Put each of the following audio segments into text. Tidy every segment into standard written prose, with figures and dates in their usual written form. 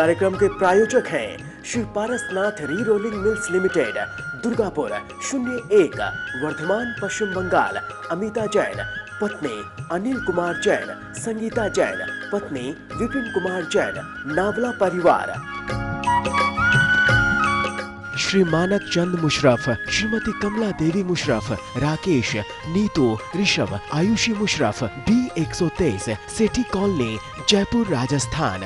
कार्यक्रम के प्रायोजक हैं Shri Parasnath re rolling mills limited, Durgapur 01, Vardhaman, Paschim Bangal. Amita Jain, पत्नी अनिल कुमार जैन, संगीता जैन, पत्नी विपिन कुमार जैन, नावला परिवार। श्री मानक चंद मुशरफ, श्रीमती कमला देवी मुशरफ, राकेश, नीतू, ऋषभ, आयुषी मुशरफ, B123, सेठी कॉलोनी, जयपुर, राजस्थान।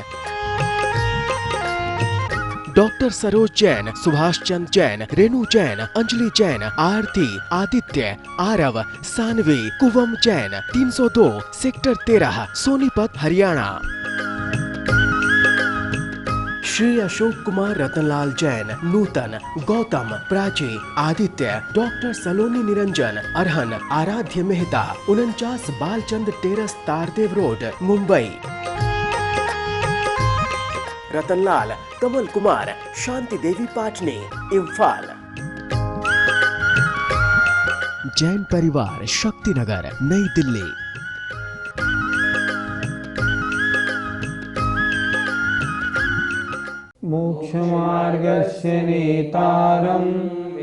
डॉक्टर सरोज जैन, सुभाष चंद जैन, रेणु जैन, अंजलि जैन, आरती, आदित्य, आरव, सानवी, कुवम जैन, 302, सेक्टर 13, सोनीपत, हरियाणा। श्री अशोक कुमार रतनलाल जैन, नूतन, गौतम, प्राची, आदित्य, डॉक्टर सलोनी निरंजन, अरहन, आराध्य मेहता, 49 बालचंद टेरस, तारदेव रोड, मुंबई। रतनलाल, कमल कुमार, शांति देवी पाटनी, इम्फाल। जैन परिवार, शक्तिनगर, नई दिल्ली। मोक्षमार्गस्य नेतारं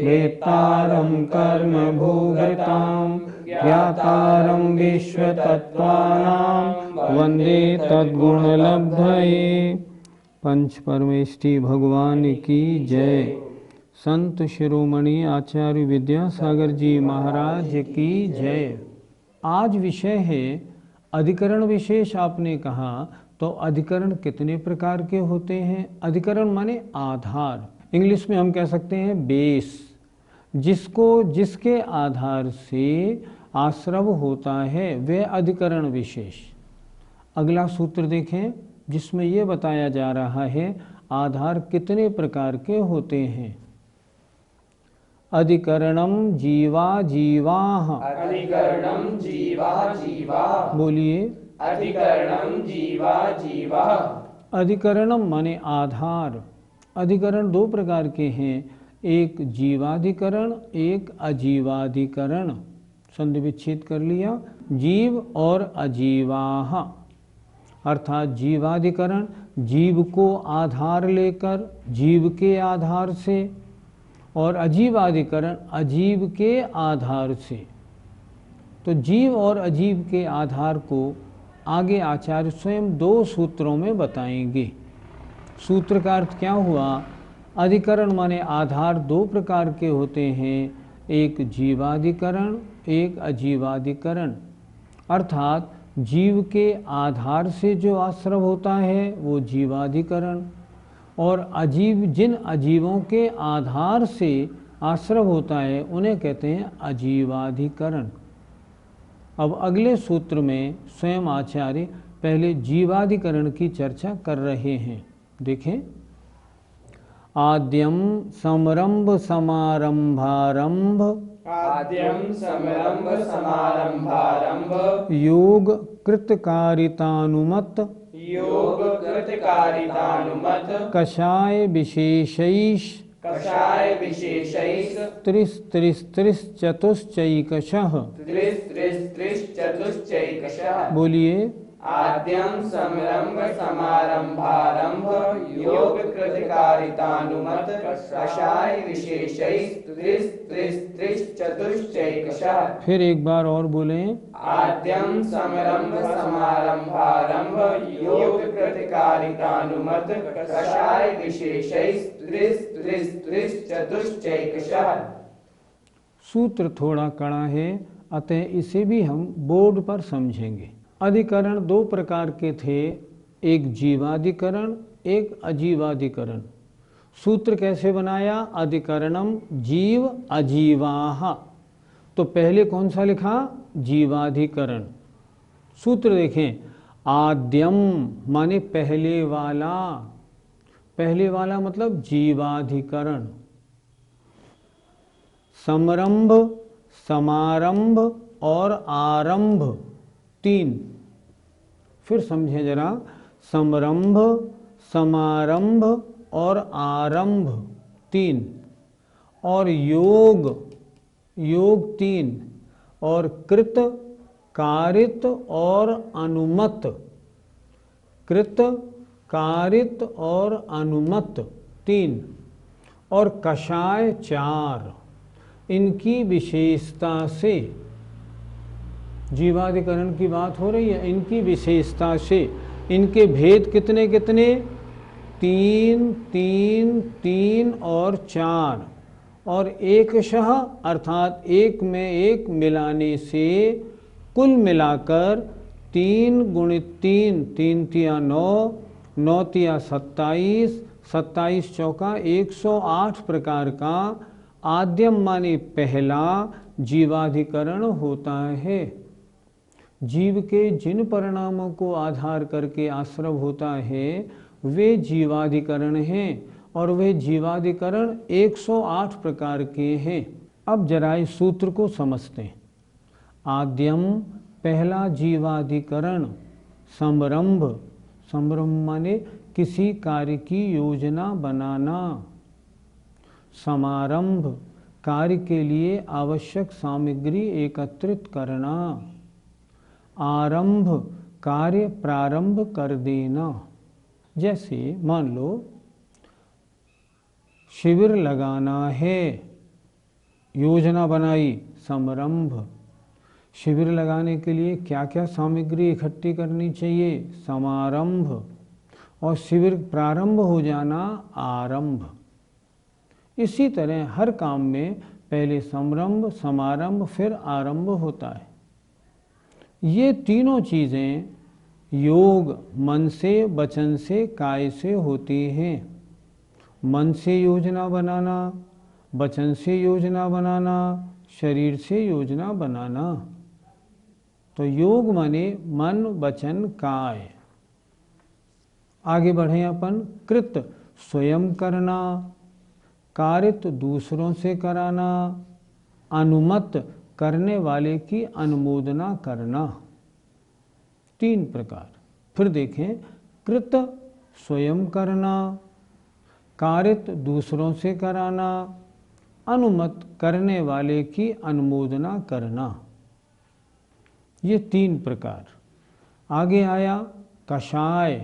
वेत्तारं कर्मभूभृतां ज्ञातारं विश्वतत्त्वानां वन्दे तद्गुणलब्धये। पंच परमेष्टि भगवान की जय। संत शिरोमणि आचार्य विद्यासागर जी महाराज की जय। आज विषय है अधिकरण विशेष। आपने कहा तो अधिकरण कितने प्रकार के होते हैं? अधिकरण माने आधार, इंग्लिश में हम कह सकते हैं बेस, जिसके आधार से आश्रव होता है वह अधिकरण विशेष। अगला सूत्र देखें जिसमें यह बताया जा रहा है आधार कितने प्रकार के होते हैं। अधिकरणम जीवा जीवाः। अधिकरणम जीवा जीवा। बोलिए। अधिकरणम जीवा जीवा। अधिकरणम माने आधार। अधिकरण दो प्रकार के हैं, एक जीवाधिकरण, एक अजीवाधिकरण। संधि विच्छेद कर लिया। जीव और अजीवाः, अर्थात जीवाधिकरण जीव को आधार लेकर, जीव के आधार से, और अजीवाधिकरण अजीव के आधार से। तो जीव और अजीव के आधार को आगे आचार्य स्वयं दो सूत्रों में बताएंगे। सूत्र का अर्थ क्या हुआ? अधिकरण माने आधार दो प्रकार के होते हैं, एक जीवाधिकरण, एक अजीवाधिकरण। अर्थात जीव के आधार से जो आश्रव होता है वो जीवाधिकरण, और जिन अजीवों के आधार से आश्रव होता है उन्हें कहते हैं अजीवाधिकरण। अब अगले सूत्र में स्वयं आचार्य पहले जीवाधिकरण की चर्चा कर रहे हैं। देखें, आद्यम समरंभ समारंभारंभ, आद्यम समरंभ समारंभारंभ, योग कृतकारितानुमत, योग कृतकारितानुमत, कषाय विशेषैष, कषाय विशेषैः, त्रिश चतुश्चैकशः। त्रिश चतुश्चैकशः। बोलिए। आद्यम समरंभ समारंभारंभ, योग कृतकारितानुमत, कषाय विशेषैः, त्रिश चतुश्चैकशः। फिर एक बार और बोलें। आद्यम समरंभ समारंभारंभ, योग कृतकारितानुमत, कषाय विशेषैः, त्रिश चतुश्चैकशः। सूत्र थोड़ा कड़ा है, अतः इसे भी हम बोर्ड पर समझेंगे। अधिकरण दो प्रकार के थे, एक जीवाधिकरण, एक अजीवाधिकरण। सूत्र कैसे बनाया? अधिकरणम जीव अजीवाः। तो पहले कौन सा लिखा? जीवाधिकरण। सूत्र देखें, आद्यम माने पहले वाला, पहले वाला मतलब जीवाधिकरण। समरंभ, समारंभ और आरंभ, तीन। फिर समझें जरा, समरंभ, समारंभ और आरंभ, तीन। और योग, योग तीन। और कृत, कारित और अनुमत। कृत, कारित और अनुमत 3 और कषाय 4, इनकी विशेषता से, जीवाधिकरण की बात हो रही है, इनकी विशेषता से इनके भेद कितने कितने 3 3 3 और 4 और एकशः अर्थात एक में एक मिलाने से कुल मिलाकर 3 गुणित 3 3 तिया 9 9 तिया 27 27 चौका 108 प्रकार का आद्यम माने पहला जीवाधिकरण होता है। जीव के जिन परिणामों को आधार करके आश्रव होता है वे जीवाधिकरण हैं और वे जीवाधिकरण 108 प्रकार के हैं। अब जरा इस सूत्र को समझते हैं। आद्यम पहला जीवाधिकरण संरंभ, संरंभ माने किसी कार्य की योजना बनाना, समारंभ कार्य के लिए आवश्यक सामग्री एकत्रित करना, आरंभ कार्य प्रारंभ कर देना। जैसे मान लो शिविर लगाना है, योजना बनाई, समारंभ। शिविर लगाने के लिए क्या क्या सामग्री इकट्ठी करनी चाहिए, समारंभ। और शिविर प्रारंभ हो जाना, आरंभ। इसी तरह हर काम में पहले समारंभ, समारंभ फिर आरंभ होता है। ये तीनों चीज़ें योग मन से, वचन से, काय से होती हैं। मन से योजना बनाना, वचन से योजना बनाना, शरीर से योजना बनाना। तो योग माने मन, वचन, काय। आगे बढ़े अपन। कृत स्वयं करना, कारित दूसरों से कराना, अनुमत करने वाले की अनुमोदना करना। 3 प्रकार। फिर देखें, कृत स्वयं करना, कारित दूसरों से कराना, अनुमत करने वाले की अनुमोदना करना। ये 3 प्रकार। आगे आया कषाय,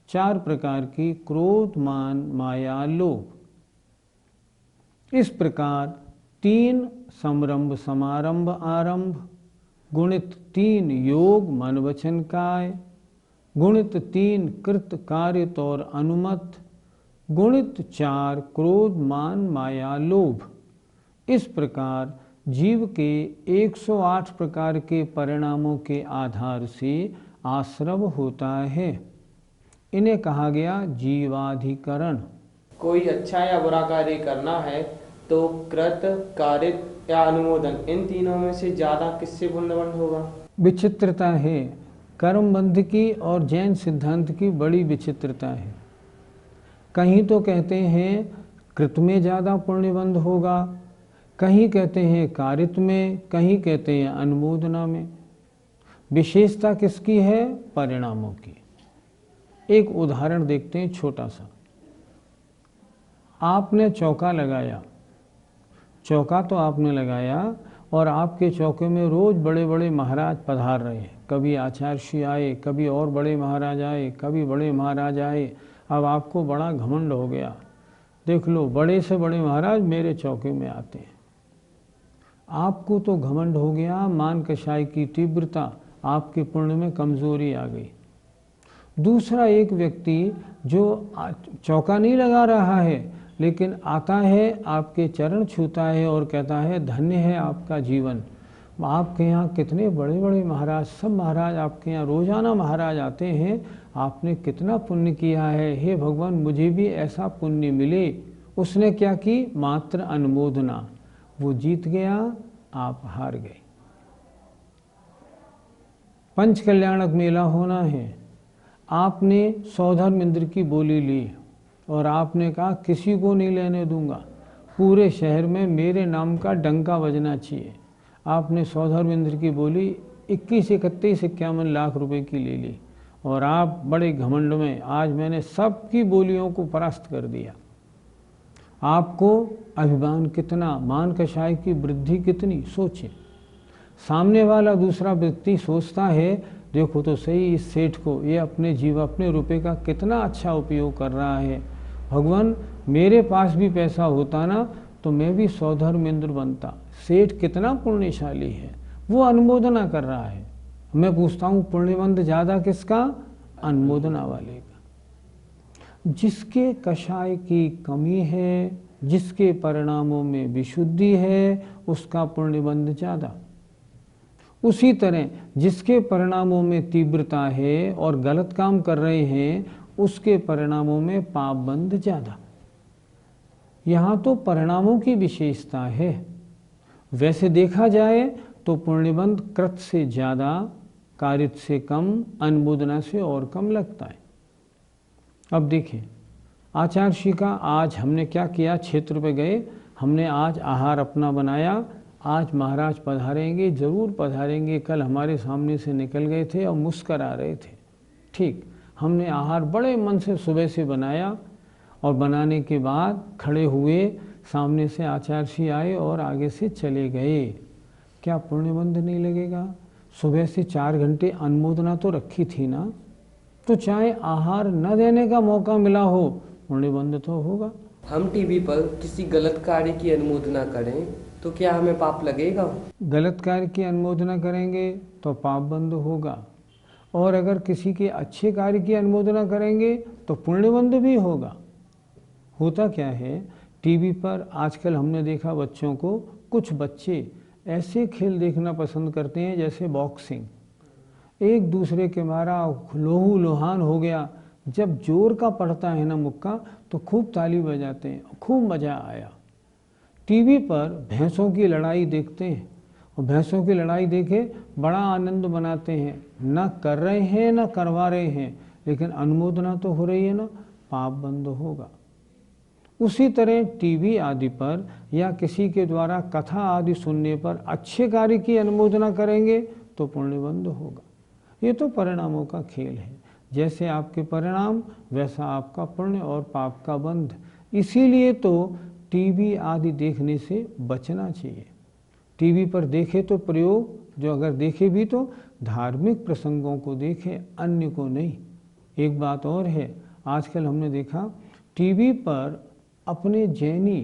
4 प्रकार की, क्रोध, मान, माया, लोभ। इस प्रकार 3 समरंभ, समारंभ, आरंभ, गुणित 3 योग मन वचन काय, गुणित 3 कृत कारित और अनुमत, गुणित 4 क्रोध, मान, माया, लोभ। इस प्रकार जीव के 108 प्रकार के परिणामों के आधार से आश्रव होता है। इन्हें कहा गया जीवाधिकरण। कोई अच्छा या बुरा कार्य करना है तो कृत, कारित या अनुमोदन, इन तीनों में से ज्यादा किससे पुण्यबंध होगा? विचित्रता है। कर्मबंध की और जैन सिद्धांत की बड़ी विचित्रता है। कहीं तो कहते हैं कृत में ज़्यादा पुण्यबंध होगा, कहीं कहते हैं कारित में, कहीं कहते हैं अनुमोदना में। विशेषता किसकी है? परिणामों की। एक उदाहरण देखते हैं छोटा सा। आपने चौका लगाया, चौका तो आपने लगाया और आपके चौके में रोज बड़े बड़े महाराज पधार रहे हैं। कभी आचार्य श्री आए, कभी और बड़े महाराज आए, कभी बड़े महाराज आए। अब आपको बड़ा घमंड हो गया, देख लो बड़े से बड़े महाराज मेरे चौके में आते हैं। आपको तो घमंड हो गया, मान कषाय की तीव्रता, आपके पुण्य में कमजोरी आ गई। दूसरा एक व्यक्ति जो चौका नहीं लगा रहा है लेकिन आता है, आपके चरण छूता है और कहता है धन्य है आपका जीवन, आपके यहाँ कितने बड़े बड़े महाराज, सब महाराज आपके यहाँ रोजाना महाराज आते हैं, आपने कितना पुण्य किया है, हे भगवान मुझे भी ऐसा पुण्य मिले। उसने क्या की? मात्र अनुमोदना। वो जीत गया, आप हार गए। पंच कल्याणक मेला होना है, आपने सौधर्म इंद्र की बोली ली और आपने कहा किसी को नहीं लेने दूंगा, पूरे शहर में मेरे नाम का डंका बजना चाहिए। आपने सौधर्म इंद्र की बोली 21, 31, 51 लाख रुपए की ले ली और आप बड़े घमंड में, आज मैंने सबकी बोलियों को परास्त कर दिया। आपको अभिमान कितना, मान कषाय की वृद्धि कितनी, सोचें। सामने वाला दूसरा व्यक्ति सोचता है देखो तो सही इस सेठ को, ये अपने रुपए का कितना अच्छा उपयोग कर रहा है। भगवान मेरे पास भी पैसा होता ना तो मैं भी सौधर्मेंद्र बनता। सेठ कितना पुण्यशाली है, वो अनुमोदना कर रहा है। मैं पूछता हूँ पुण्यवंत ज़्यादा किसका? अनुमोदना वाले का। जिसके कषाय की कमी है, जिसके परिणामों में विशुद्धि है, उसका पुण्यबंध ज़्यादा। उसी तरह जिसके परिणामों में तीव्रता है और गलत काम कर रहे हैं, उसके परिणामों में पाप बंध ज़्यादा। यहाँ तो परिणामों की विशेषता है। वैसे देखा जाए तो पुण्यबंध कृत से ज़्यादा, कारित से कम, अनुमोदना से और कम लगता है। अब देखिए आचार्य श्री का आज हमने क्या किया, क्षेत्र पे गए, हमने आज आहार अपना बनाया। आज महाराज पधारेंगे, ज़रूर पधारेंगे। कल हमारे सामने से निकल गए थे और मुस्करा रहे थे। ठीक, हमने आहार बड़े मन से सुबह से बनाया और बनाने के बाद खड़े हुए, सामने से आचार्य श्री आए और आगे से चले गए। क्या पुण्यबंध नहीं लगेगा? सुबह से 4 घंटे अनुमोदना तो रखी थी ना, तो चाहे आहार न देने का मौका मिला हो, पुण्यबंध तो होगा। हम टीवी पर किसी गलत कार्य की अनुमोदना करें तो क्या हमें पाप लगेगा? गलत कार्य की अनुमोदना करेंगे तो पाप बंध होगा, और अगर किसी के अच्छे कार्य की अनुमोदना करेंगे तो पुण्यबंध भी होगा। होता क्या है, टीवी पर आजकल हमने देखा बच्चों को, कुछ बच्चे ऐसे खेल देखना पसंद करते हैं जैसे बॉक्सिंग। एक दूसरे के मारा लोहू लोहान हो गया। जब जोर का पड़ता है ना मुक्का तो खूब ताली बजाते हैं, खूब मज़ा आया। टीवी पर भैंसों की लड़ाई देखते हैं और भैंसों की लड़ाई देखे बड़ा आनंद मनाते हैं। न कर रहे हैं न करवा रहे हैं, लेकिन अनुमोदना तो हो रही है ना, पाप बंद होगा। उसी तरह टीवी आदि पर या किसी के द्वारा कथा आदि सुनने पर अच्छे कार्य की अनुमोदना करेंगे तो पुण्यबंध होगा। ये तो परिणामों का खेल है। जैसे आपके परिणाम वैसा आपका पुण्य और पाप का बंध। इसीलिए तो टीवी आदि देखने से बचना चाहिए। टीवी पर देखे तो प्रयोग, जो अगर देखे भी तो धार्मिक प्रसंगों को देखे, अन्य को नहीं। एक बात और है, आजकल हमने देखा टीवी पर अपने जैनी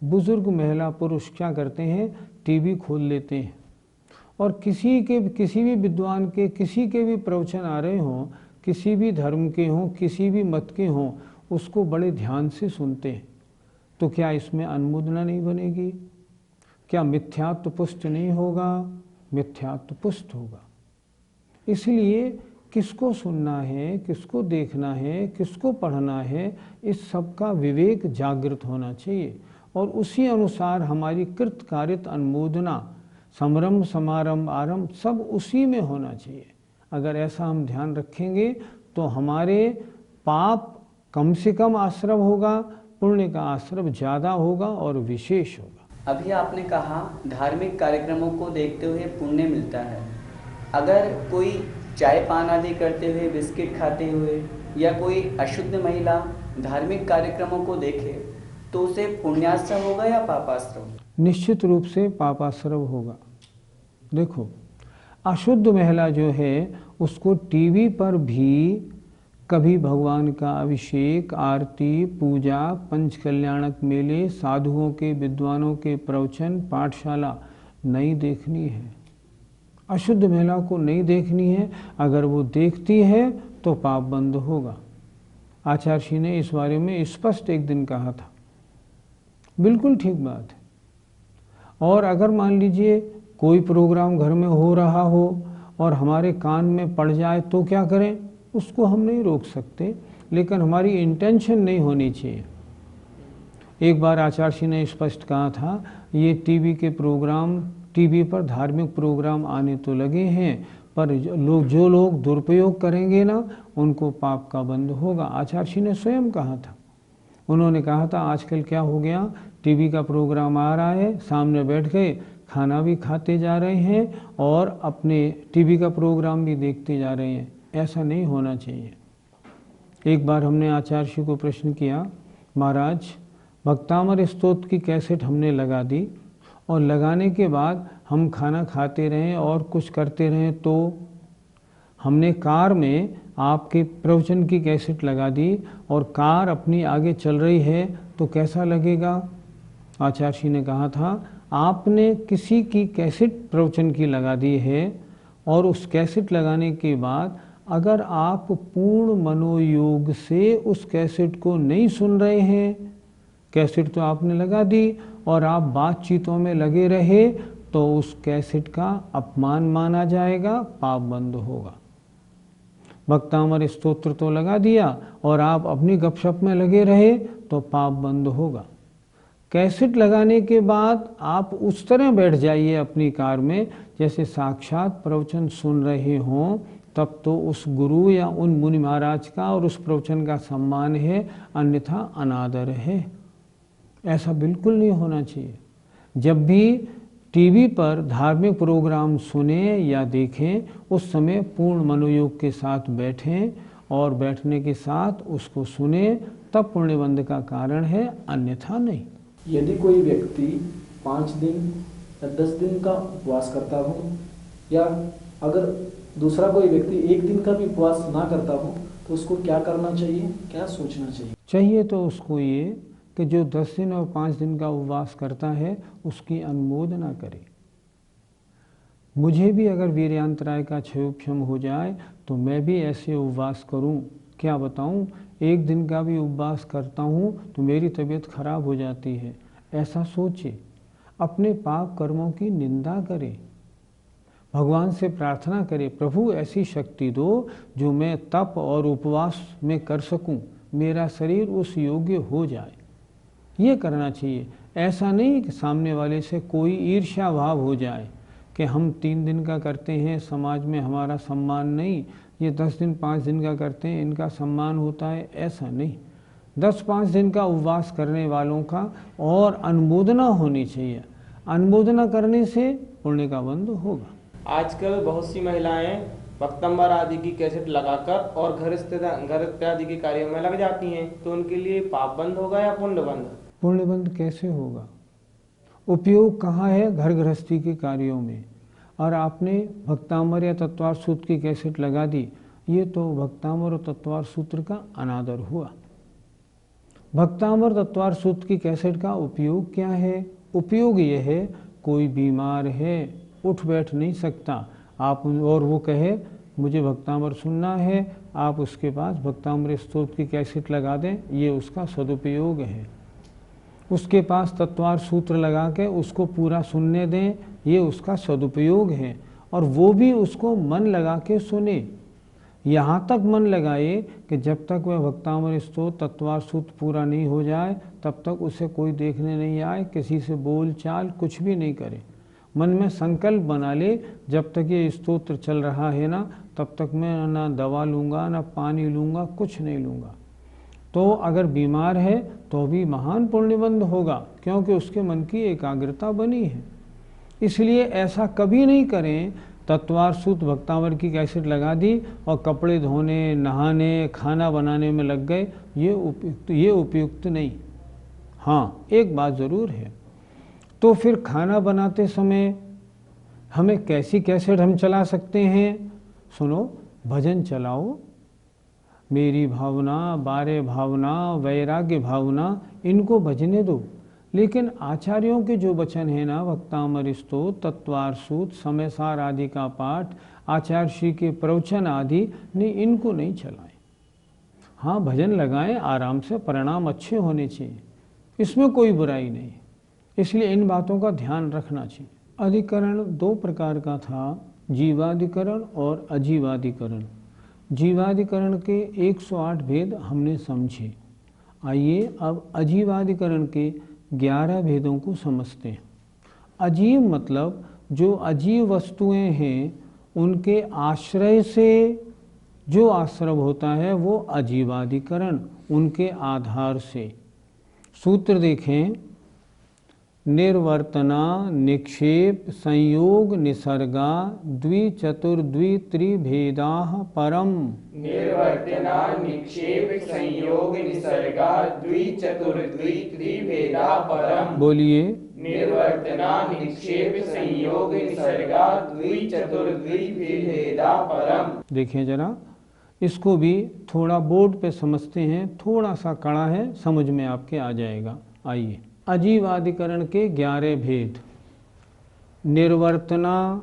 बुजुर्ग महिला पुरुष क्या करते हैं, टीवी खोल लेते हैं और किसी भी विद्वान के किसी के भी प्रवचन आ रहे हों, किसी भी धर्म के हों, किसी भी मत के हों, उसको बड़े ध्यान से सुनते हैं। तो क्या इसमें अनुमोदना नहीं बनेगी? क्या मिथ्यात्व पुष्ट नहीं होगा? मिथ्यात्व पुष्ट होगा। इसलिए किसको सुनना है, किसको देखना है, किसको पढ़ना है, इस सब का विवेक जागृत होना चाहिए और उसी अनुसार हमारी कृत कारित अनुमोदना, समरंभ समारंभ आरंभ सब उसी में होना चाहिए। अगर ऐसा हम ध्यान रखेंगे तो हमारे पाप कम से कम आश्रव होगा, पुण्य का आश्रव ज़्यादा होगा और विशेष होगा। अभी आपने कहा धार्मिक कार्यक्रमों को देखते हुए पुण्य मिलता है। अगर कोई चाय पान आदि करते हुए, बिस्किट खाते हुए या कोई अशुद्ध महिला धार्मिक कार्यक्रमों को देखे तो उसे पुण्याश्रव होगा या पापाश्रव? निश्चित रूप से पापाश्रव होगा। देखो, अशुद्ध महिला जो है उसको टीवी पर भी कभी भगवान का अभिषेक, आरती, पूजा, पंचकल्याणक मेले, साधुओं के, विद्वानों के प्रवचन, पाठशाला नहीं देखनी है। अशुद्ध महिला को नहीं देखनी है। अगर वो देखती है तो पाप बंद होगा। आचार्य श्री ने इस बारे में स्पष्ट एक दिन कहा था। बिल्कुल ठीक बात है। और अगर मान लीजिए कोई प्रोग्राम घर में हो रहा हो और हमारे कान में पड़ जाए तो क्या करें? उसको हम नहीं रोक सकते, लेकिन हमारी इंटेंशन नहीं होनी चाहिए। एक बार आचार्य श्री ने स्पष्ट कहा था, ये टीवी के प्रोग्राम, टीवी पर धार्मिक प्रोग्राम आने तो लगे हैं, पर जो लोग दुरुपयोग करेंगे ना, उनको पाप का बंध होगा। आचार्य श्री ने स्वयं कहा था। उन्होंने कहा था आजकल क्या हो गया, टीवी का प्रोग्राम आ रहा है, सामने बैठ गए, खाना भी खाते जा रहे हैं और अपने टीवी का प्रोग्राम भी देखते जा रहे हैं। ऐसा नहीं होना चाहिए। एक बार हमने आचार्य श्री को प्रश्न किया, महाराज भक्तामर स्तोत्र की कैसेट हमने लगा दी और लगाने के बाद हम खाना खाते रहें और कुछ करते रहें हमने कार में आपके प्रवचन की कैसेट लगा दी और कार अपनी आगे चल रही है तो कैसा लगेगा? आचार्य जी ने कहा था आपने किसी की कैसेट प्रवचन की लगा दी है और उस कैसेट लगाने के बाद अगर आप पूर्ण मनोयोग से उस कैसेट को नहीं सुन रहे हैं, कैसेट तो आपने लगा दी और आप बातचीतों में लगे रहे, तो उस कैसेट का अपमान माना जाएगा, पाप बंद होगा। भक्तामर स्तोत्र तो लगा दिया और आप अपनी गपशप में लगे रहे तो पाप बंद होगा। कैसेट लगाने के बाद आप उस तरह बैठ जाइए अपनी कार में जैसे साक्षात प्रवचन सुन रहे हों, तब तो उस गुरु या उन मुनि महाराज का और उस प्रवचन का सम्मान है, अन्यथा अनादर है। ऐसा बिल्कुल नहीं होना चाहिए। जब भी टीवी पर धार्मिक प्रोग्राम सुने या देखें, उस समय पूर्ण मनोयोग के साथ बैठें और बैठने के साथ उसको सुने, तब पुण्यबंध का कारण है, अन्यथा नहीं। यदि कोई व्यक्ति 5 दिन या 10 दिन का उपवास करता हो, या अगर दूसरा कोई व्यक्ति 1 दिन का भी उपवास ना करता हो, तो उसको क्या करना चाहिए, क्या सोचना चाहिए? चाहिए तो उसको ये कि जो 10 दिन और 5 दिन का उपवास करता है उसकी अनुमोदना करे। मुझे भी अगर वीर्यांतराय का क्षयोपशम हो जाए तो मैं भी ऐसे उपवास करूं, क्या बताऊं, 1 दिन का भी उपवास करता हूं तो मेरी तबीयत खराब हो जाती है। ऐसा सोचे, अपने पाप कर्मों की निंदा करे, भगवान से प्रार्थना करे, प्रभु ऐसी शक्ति दो जो मैं तप और उपवास में कर सकूं, मेरा शरीर उस योग्य हो जाए। ये करना चाहिए। ऐसा नहीं कि सामने वाले से कोई ईर्ष्या भाव हो जाए कि हम 3 दिन का करते हैं, समाज में हमारा सम्मान नहीं, ये 10 दिन 5 दिन का करते हैं, इनका सम्मान होता है, ऐसा नहीं। 10-5 दिन का उपवास करने वालों का और अनुमोदना होनी चाहिए। अनुमोदना करने से पुण्य का बंध होगा। आजकल बहुत सी महिलाएं वक्तंबर आदि की कैसेट लगाकर और घर इत्यादि के कार्यों में लग जाती हैं, तो उनके लिए पाप बंद होगा या पुण्य बंद? पुण्य बंद कैसे होगा? उपयोग कहाँ है? घर गृहस्थी के कार्यों में। और आपने भक्तामर या तत्वार सूत्र की कैसेट लगा दी, ये तो भक्तामर और तत्वार सूत्र का अनादर हुआ। भक्तामर तत्वार सूत्र की कैसेट का उपयोग क्या है? उपयोग ये है, कोई बीमार है, उठ बैठ नहीं सकता, आप और वो कहे मुझे भक्तामर सुनना है, आप उसके पास भक्तामर स्तोत्र की कैसेट लगा दें, ये उसका सदुपयोग है। उसके पास तत्वार सूत्र लगा के उसको पूरा सुनने दें, ये उसका सदुपयोग है। और वो भी उसको मन लगा के सुने, यहाँ तक मन लगाए कि जब तक वह भक्तामर स्तोत्र तत्वार सूत्र पूरा नहीं हो जाए तब तक उसे कोई देखने नहीं आए, किसी से बोल चाल कुछ भी नहीं करे। मन में संकल्प बना ले, जब तक ये स्तोत्र चल रहा है ना, तब तक मैं ना दवा लूँगा, ना पानी लूँगा, कुछ नहीं लूँगा। तो अगर बीमार है तो भी महान पुण्यबंध होगा, क्योंकि उसके मन की एकाग्रता बनी है। इसलिए ऐसा कभी नहीं करें, तत्वार सूत्र भक्तामर की कैसेट लगा दी और कपड़े धोने, नहाने, खाना बनाने में लग गए, ये उपयुक्त नहीं। हाँ, एक बात ज़रूर है, तो फिर खाना बनाते समय हमें कैसी कैसेट हम चला सकते हैं? सुनो, भजन चलाओ, मेरी भावना, बारे भावना, वैराग्य भावना, इनको भजने दो। लेकिन आचार्यों के जो वचन है ना, भक्तामर स्तोत्र, तत्वार सूत्र, समय सार आदि का पाठ, आचार्य श्री के प्रवचन आदि नहीं, इनको नहीं चलाएं। हाँ, भजन लगाएं, आराम से, परिणाम अच्छे होने चाहिए, इसमें कोई बुराई नहीं। इसलिए इन बातों का ध्यान रखना चाहिए। अधिकरण 2 प्रकार का था, जीवाधिकरण और अजीवाधिकरण। जीवाधिकरण के 108 भेद हमने समझे। आइए अब अजीवाधिकरण के 11 भेदों को समझते हैं। अजीव मतलब जो अजीव वस्तुएं हैं उनके आश्रय से जो आश्रव होता है वो अजीवाधिकरण, उनके आधार से। सूत्र देखें, निर्वर्तना, निक्षेप, संयोग, निसर्गा, द्विचतुर्द्वित्रिभेदा परम। निर्वर्तना, निक्षेप, संयोग, निसर्गा, द्विचतुर्द्वित्रिभेदा परम। बोलिए, निर्वर्तना निक्षेप संयोग निसर्गा द्वि चतुर्द्वि भेदा परम। देखिए जरा, इसको भी थोड़ा बोर्ड पे समझते हैं, थोड़ा सा कड़ा है, समझ में आपके आ जाएगा। आइए, अजीवादिकरण के 11 भेद। निर्वर्तना,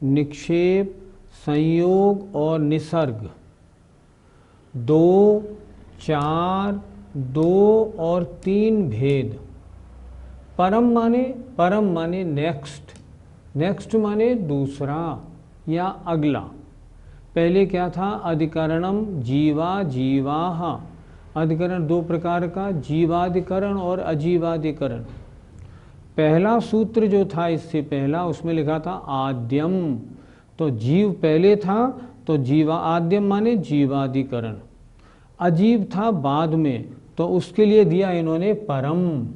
निक्षेप, संयोग और निसर्ग। 2, 4, 2 और 3 भेद। परम माने नेक्स्ट, नेक्स्ट माने दूसरा या अगला। पहले क्या था? अधिकरणम जीवा जीवाह। अधिकरण 2 प्रकार का, जीवाधिकरण और अजीवाधिकरण। पहला सूत्र जो था इससे पहला, उसमें लिखा था आद्यम, तो जीव पहले था, तो जीवा आद्यम माने जीवाधिकरण। अजीब था बाद में, तो उसके लिए दिया इन्होंने परम।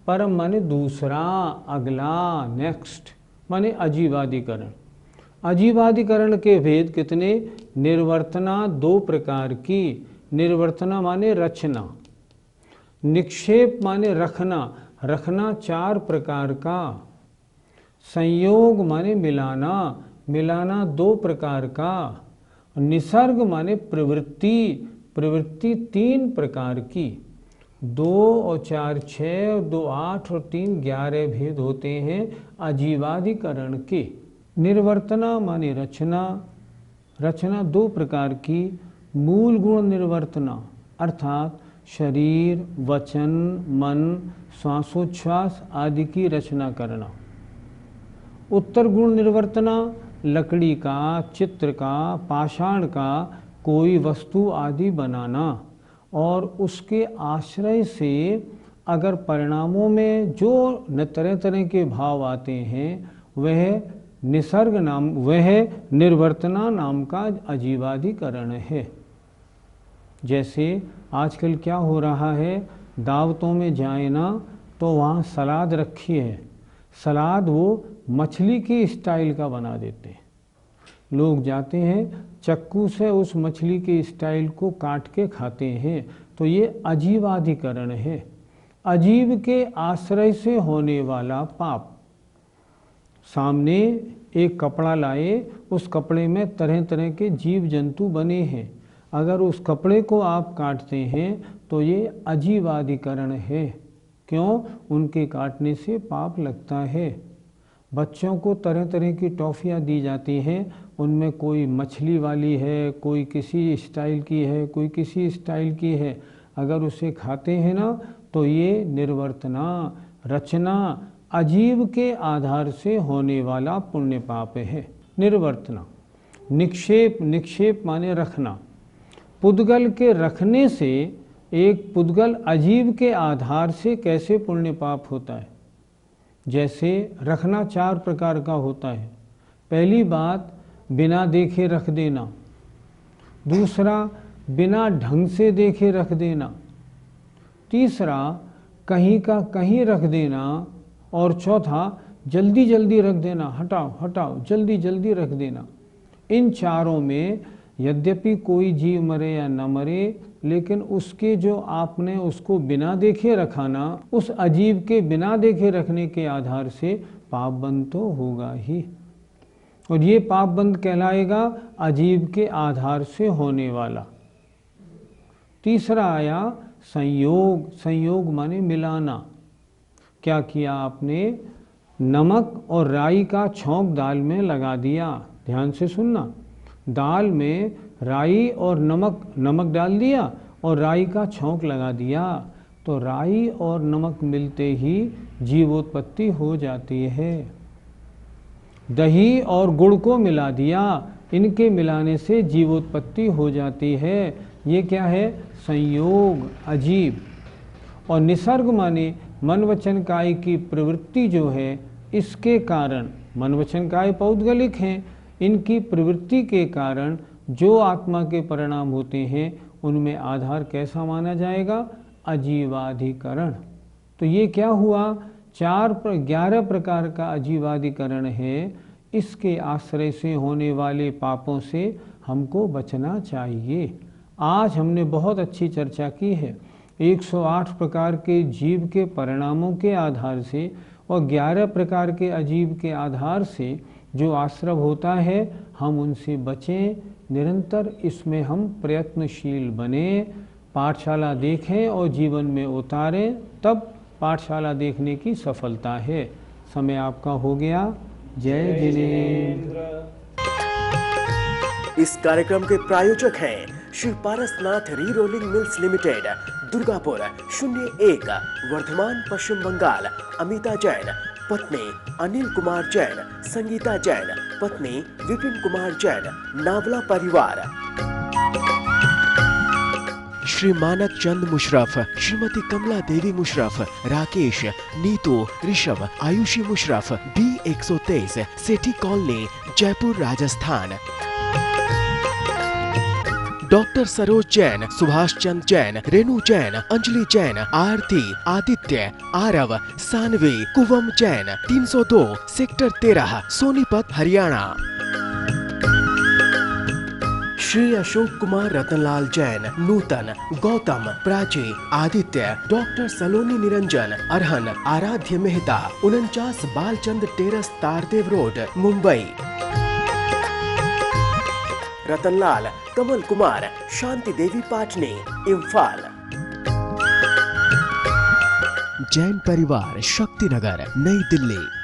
परम माने दूसरा, अगला, नेक्स्ट माने अजीवाधिकरण। अजीवाधिकरण के भेद कितने? निर्वर्तना 2 प्रकार की। निर्वर्तना माने रचना, निक्षेप माने रखना, रखना 4 प्रकार का, संयोग माने मिलाना, मिलाना 2 प्रकार का, निसर्ग माने प्रवृत्ति, प्रवृत्ति 3 प्रकार की। 2 और 4 6 और 2 8 और 3 11 भेद होते हैं अजीवाधिकरण के। निर्वर्तना माने रचना, रचना 2 प्रकार की। मूल गुण निर्वर्तना अर्थात शरीर, वचन, मन, श्वासोच्छ्वास आदि की रचना करना। उत्तर गुण निर्वर्तना लकड़ी का, चित्र का, पाषाण का कोई वस्तु आदि बनाना, और उसके आश्रय से अगर परिणामों में जो तरह तरह के भाव आते हैं वह निसर्ग नाम, वह निर्वर्तना नाम का अजीवाधिकरण है। जैसे आजकल क्या हो रहा है, दावतों में जाए ना तो वहाँ सलाद रखी है, सलाद वो मछली के स्टाइल का बना देते हैं। लोग जाते हैं चक्कू से उस मछली के स्टाइल को काट के खाते हैं, तो ये अजीवाधिकरण है। अजीव के आश्रय से होने वाला पाप। सामने एक कपड़ा लाए, उस कपड़े में तरह तरह के जीव जंतु बने हैं, अगर उस कपड़े को आप काटते हैं तो ये अजीवाधिकरण है। क्यों? उनके काटने से पाप लगता है। बच्चों को तरह तरह की टॉफ़ियाँ दी जाती हैं, उनमें कोई मछली वाली है, कोई किसी स्टाइल की है, कोई किसी स्टाइल की है, अगर उसे खाते हैं ना तो ये निर्वर्तना, रचना, अजीव के आधार से होने वाला पुण्य पाप है। निर्वर्तना। निक्षेप, निक्षेप माने रखना। पुद्गल के रखने से एक पुद्गल अजीव के आधार से कैसे पुण्य पाप होता है। जैसे रखना 4 प्रकार का होता है। पहली बात, बिना देखे रख देना। दूसरा, बिना ढंग से देखे रख देना। तीसरा, कहीं का कहीं रख देना। और चौथा, जल्दी जल्दी रख देना, हटाओ हटाओ, जल्दी जल्दी रख देना। इन चारों में यद्यपि कोई जीव मरे या न मरे, लेकिन उसके जो आपने उसको बिना देखे रखाना, उस अजीव के बिना देखे रखने के आधार से पाप बंद तो होगा ही, और ये पाप बंद कहलाएगा अजीव के आधार से होने वाला। तीसरा आया संयोग। संयोग माने मिलाना। क्या किया आपने? नमक और राई का छौंक दाल में लगा दिया। ध्यान से सुनना, दाल में राई और नमक डाल दिया और राई का छौंक लगा दिया, तो राई और नमक मिलते ही जीवोत्पत्ति हो जाती है। दही और गुड़ को मिला दिया, इनके मिलाने से जीवोत्पत्ति हो जाती है। ये क्या है? संयोग, अजीब। और निसर्ग माने मन वचन काय की प्रवृत्ति जो है, इसके कारण, मन वचन काय पौद्गलिक हैं, इनकी प्रवृत्ति के कारण जो आत्मा के परिणाम होते हैं उनमें आधार कैसा माना जाएगा? अजीवाधिकरण। तो ये क्या हुआ? 11 प्रकार का अजीवाधिकरण है। इसके आश्रय से होने वाले पापों से हमको बचना चाहिए। आज हमने बहुत अच्छी चर्चा की है। 108 प्रकार के जीव के परिणामों के आधार से और 11 प्रकार के अजीब के आधार से जो आश्रव होता है हम उनसे बचें, निरंतर इसमें हम प्रयत्नशील बने, पाठशाला देखें और जीवन में उतारें, तब पाठशाला देखने की सफलता है। समय आपका हो गया। जय जिनेंद्र। इस कार्यक्रम के प्रायोजक हैं Shri Parasnath re rolling mills limited, Durgapur 01, Vardhaman Paschim Bangal. Amita Jain, पत्नी अनिल कुमार जैन, संगीता जैन, पत्नी विपिन कुमार जैन, नावला परिवार। श्री मानक चंद मुशरफ, श्रीमती कमला देवी मुशरफ, राकेश, नीतू, ऋषभ, आयुषी मुशरफ, B123, सेठी कॉलोनी, जयपुर, राजस्थान। डॉक्टर सरोज जैन, सुभाष चंद जैन, रेणु जैन, अंजलि जैन, आरती, आदित्य, आरव, सानवी, कुवम जैन, 302, सेक्टर 13, सोनीपत, हरियाणा। श्री अशोक कुमार रतनलाल जैन, नूतन, गौतम, प्राची, आदित्य, डॉक्टर सलोनी निरंजन, अरहन, आराध्य मेहता, 49 बालचंद टेरस, तारदेव रोड, मुंबई। रतनलाल, कमल कुमार, शांति देवी पाटनी, इम्फाल। जैन परिवार, शक्तिनगर, नई दिल्ली।